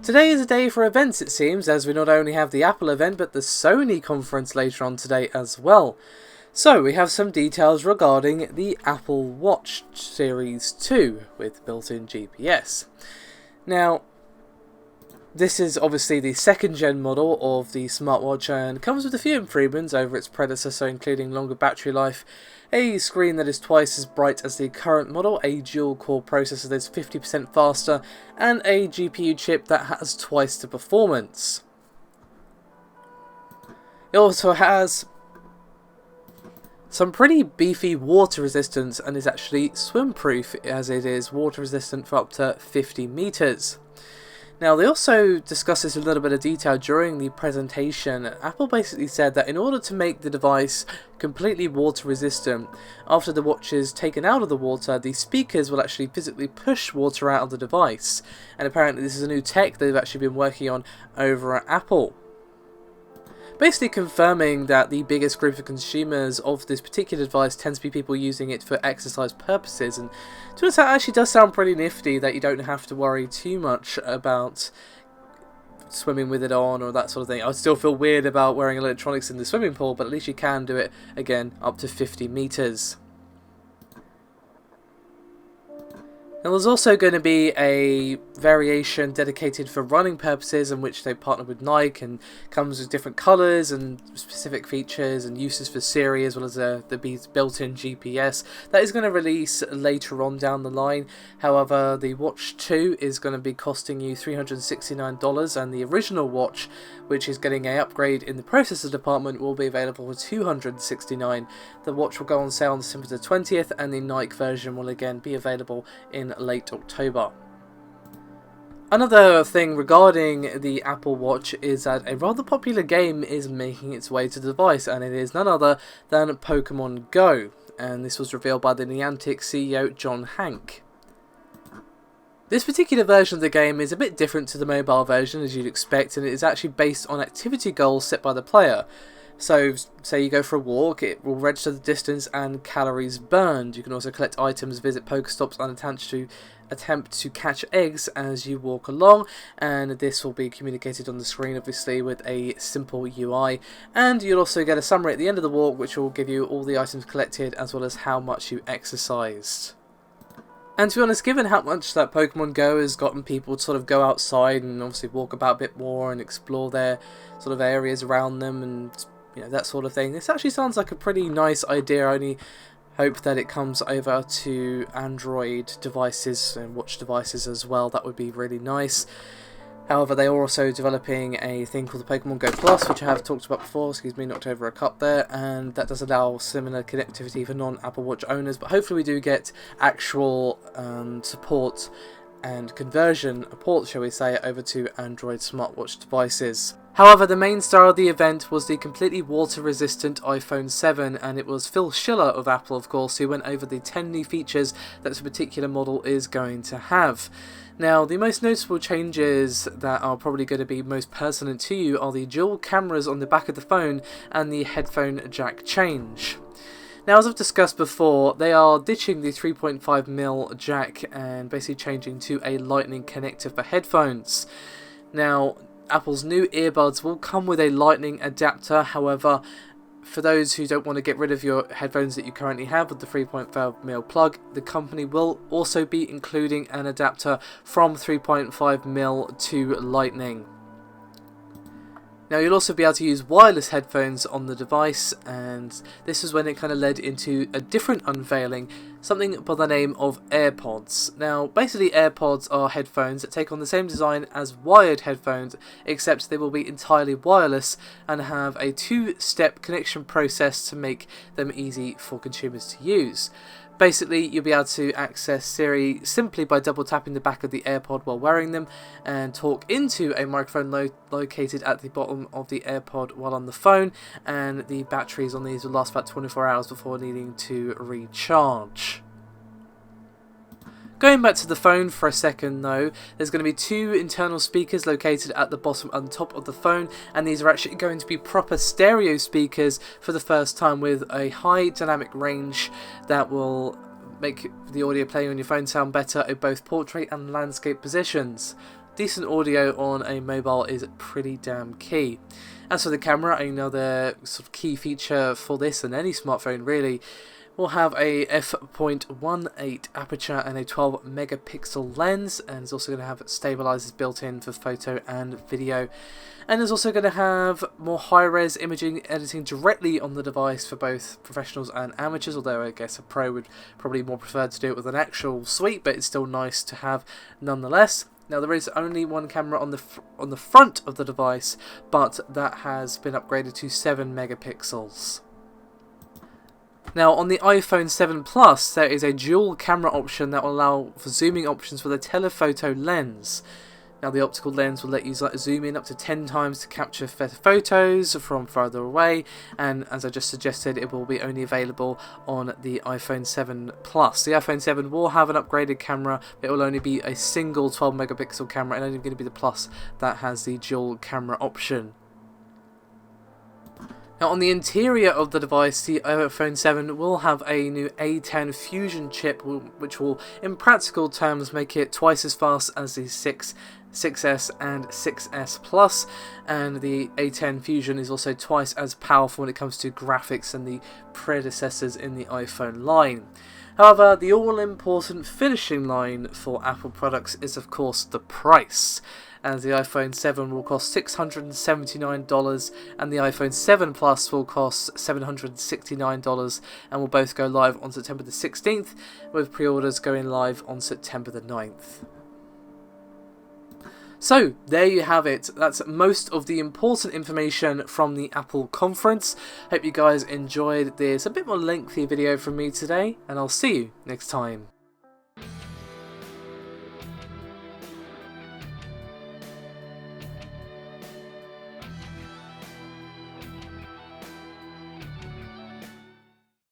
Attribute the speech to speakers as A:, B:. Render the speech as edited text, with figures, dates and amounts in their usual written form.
A: Today is a day for events, it seems, as we not only have the Apple event but the Sony conference later on today as well. So we have some details regarding the Apple Watch Series 2 with built-in GPS. Now, this is obviously the second gen model of the smartwatch and comes with a few improvements over its predecessor, including longer battery life, a screen that is twice as bright as the current model, a dual-core processor that is 50% faster, and a GPU chip that has twice the performance. It also has some pretty beefy water resistance and is actually swim-proof, as it is water resistant for up to 50 meters. Now, they also discussed this in a little bit of detail during the presentation. Apple basically said that in order to make the device completely water resistant, after the watch is taken out of the water, the speakers will actually physically push water out of the device. And apparently this is a new tech they've actually been working on over at Apple. Basically confirming that the biggest group of consumers of this particular device tends to be people using it for exercise purposes, and to be honest, that actually does sound pretty nifty that you don't have to worry too much about swimming with it on or that sort of thing. I still feel weird about wearing electronics in the swimming pool, but at least you can do it, again, up to 50 meters. Now, there's also going to be a variation dedicated for running purposes, in which they partnered with Nike, and comes with different colours and specific features and uses for Siri, as well as the built-in GPS. That is going to release later on down the line. However, the Watch 2 is going to be costing you $369, and the original watch, which is getting an upgrade in the processor department, will be available for $269. The watch will go on sale on December the 20th, and the Nike version will again be available in late October. Another thing regarding the Apple Watch is that a rather popular game is making its way to the device, and it is none other than Pokemon Go, and this was revealed by the Niantic CEO John Hank. This particular version of the game is a bit different to the mobile version, as you'd expect, and it is actually based on activity goals set by the player. So, say you go for a walk, it will register the distance and calories burned. You can also collect items, visit Pokestops, and attempt to catch eggs as you walk along, and this will be communicated on the screen, obviously, with a simple UI. And you'll also get a summary at the end of the walk, which will give you all the items collected, as well as how much you exercised. And to be honest, given how much that Pokemon Go has gotten people to sort of go outside and obviously walk about a bit more and explore their sort of areas around them and that sort of thing, this actually sounds like a pretty nice idea. I only hope that it comes over to Android devices and watch devices as well. That would be really nice. However, they are also developing a thing called the Pokemon Go Plus, which I have talked about before, knocked over a cup there, and that does allow similar connectivity for non-Apple Watch owners, but hopefully we do get actual support and conversion port, shall we say, over to Android smartwatch devices. However, the main star of the event was the completely water-resistant iPhone 7, and it was Phil Schiller of Apple, of course, who went over the 10 new features that this particular model is going to have. Now, the most noticeable changes that are probably going to be most pertinent to you are the dual cameras on the back of the phone and the headphone jack change. Now, as I've discussed before, they are ditching the 3.5mm jack and basically changing to a lightning connector for headphones. Now, Apple's new earbuds will come with a lightning adapter. However, for those who don't want to get rid of your headphones that you currently have with the 3.5mm plug, the company will also be including an adapter from 3.5mm to lightning. Now, you'll also be able to use wireless headphones on the device, and this is when it kind of led into a different unveiling, something by the name of AirPods. Now, basically AirPods are headphones that take on the same design as wired headphones, except they will be entirely wireless and have a two-step connection process to make them easy for consumers to use. Basically, you'll be able to access Siri simply by double tapping the back of the AirPod while wearing them, and talk into a microphone located at the bottom of the AirPod while on the phone, and the batteries on these will last about 24 hours before needing to recharge. Going back to the phone for a second though, there's going to be two internal speakers located at the bottom and top of the phone, and these are actually going to be proper stereo speakers for the first time, with a high dynamic range that will make the audio playing on your phone sound better at both portrait and landscape positions. decent audio on a mobile is pretty damn key. As for the camera, another sort of key feature for this and any smartphone really, will have a f.18 aperture and a 12 megapixel lens, and it's also going to have stabilizers built in for photo and video, and it's also going to have more high-res imaging editing directly on the device for both professionals and amateurs, although I guess a pro would probably more prefer to do it with an actual suite, but it's still nice to have nonetheless. Now there is only one camera on the front of the device, but that has been upgraded to 7 megapixels. Now on the iPhone 7 Plus there is a dual camera option that will allow for zooming options for the telephoto lens. Now the optical lens will let you zoom in up to 10 times to capture photos from further away, and as I just suggested, it will be only available on the iPhone 7 Plus. The iPhone 7 will have an upgraded camera, but it will only be a single 12 megapixel camera, and only going to be the Plus that has the dual camera option. Now on the interior of the device, the iPhone 7 will have a new A10 Fusion chip, which will in practical terms make it twice as fast as the 6S and 6S Plus, and the A10 Fusion is also twice as powerful when it comes to graphics than the predecessors in the iPhone line. However, the all-important finishing line for Apple products is of course the price, as the iPhone 7 will cost $679 and the iPhone 7 Plus will cost $769, and will both go live on September the 16th, with pre-orders going live on September the 9th. So, there you have it. That's most of the important information from the Apple conference. Hope you guys enjoyed this a bit more lengthy video from me today, and I'll see you next time.